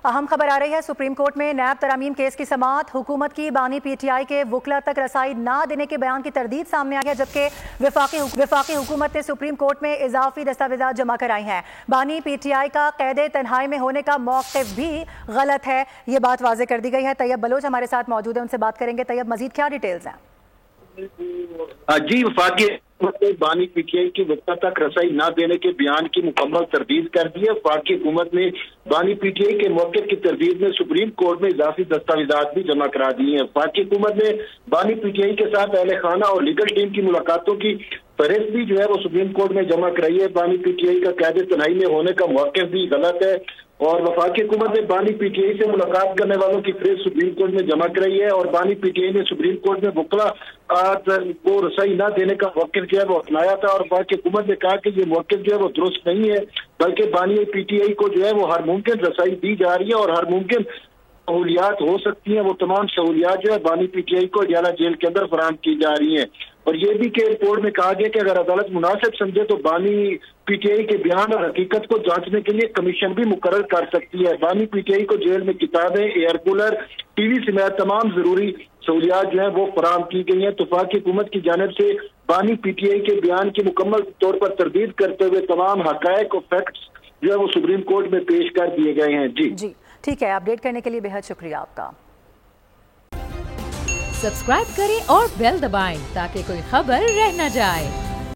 اہم خبر آ رہی ہے، سپریم کورٹ میں نیب ترامیم کیس کی سماعت، حکومت کی بانی پی ٹی آئی کے وکلا تک رسائی نہ دینے کے بیان کی تردید سامنے آ گیا، جبکہ وفاقی حکومت نے سپریم کورٹ میں اضافی دستاویزات جمع کرائی ہیں۔ بانی پی ٹی آئی کا قید تنہائی میں ہونے کا موقف بھی غلط ہے، یہ بات واضح کر دی گئی ہے۔ طیب بلوچ ہمارے ساتھ موجود ہیں، ان سے بات کریں گے۔ طیب، مزید کیا ڈیٹیلز ہیں؟ جی، وفاقی حکومت نے بانی پی ٹی آئی کی وکلا تک رسائی نہ دینے کے بیان کی مکمل تردید کر دی ہے۔ وفاقی حکومت نے بانی پی ٹی آئی کے موقف کی تردید میں سپریم کورٹ میں اضافی دستاویزات بھی جمع کرا دی ہیں۔ وفاقی حکومت نے بانی پی ٹی آئی کے ساتھ اہل خانہ اور لیگل ٹیم کی ملاقاتوں کی فہرست بھی جو ہے وہ سپریم کورٹ میں جمع کرائی ہے۔ بانی پی ٹی آئی کا قید تنہائی میں ہونے کا موقف بھی غلط ہے، اور وفاقی حکومت نے بانی پی ٹی آئی سے ملاقات کرنے والوں کی فہرست سپریم کورٹ میں جمع کرائی ہے، اور بانی پی ٹی آئی نے سپریم کورٹ میں وکلا کو رسائی نہ دینے کا موقف جو ہے وہ اپنایا تھا، اور وفاقی حکومت نے کہا کہ یہ موقف جو ہے وہ درست نہیں ہے، بلکہ بانی پی ٹی آئی کو جو ہے وہ ہر ممکن رسائی دی جا رہی ہے، اور ہر ممکن سہولیات ہو سکتی ہیں، وہ تمام سہولیات جو ہے بانی پی ٹی آئی کو اڈیالہ جیل کے اندر فراہم کی جا رہی ہیں۔ اور یہ بھی کہ رپورٹ میں کہا گیا کہ اگر عدالت مناسب سمجھے تو بانی پی ٹی آئی کے بیان اور حقیقت کو جانچنے کے لیے کمیشن بھی مقرر کر سکتی ہے۔ بانی پی ٹی آئی کو جیل میں کتابیں، ایئر کولر، ٹی وی سمیت تمام ضروری سہولیات جو ہیں وہ فراہم کی گئی ہیں۔ وفاقی حکومت کی جانب سے بانی پی ٹی آئی کے بیان کی مکمل طور پر تردید کرتے ہوئے تمام حقائق اور فیکٹس جو ہے وہ سپریم کورٹ میں پیش کر دیے گئے ہیں۔ جی ٹھیک ہے، اپڈیٹ کرنے کے لیے بے حد شکریہ آپ کا۔ سبسکرائب کریں اور بیل دبائیں تاکہ کوئی خبر رہ نہ جائے۔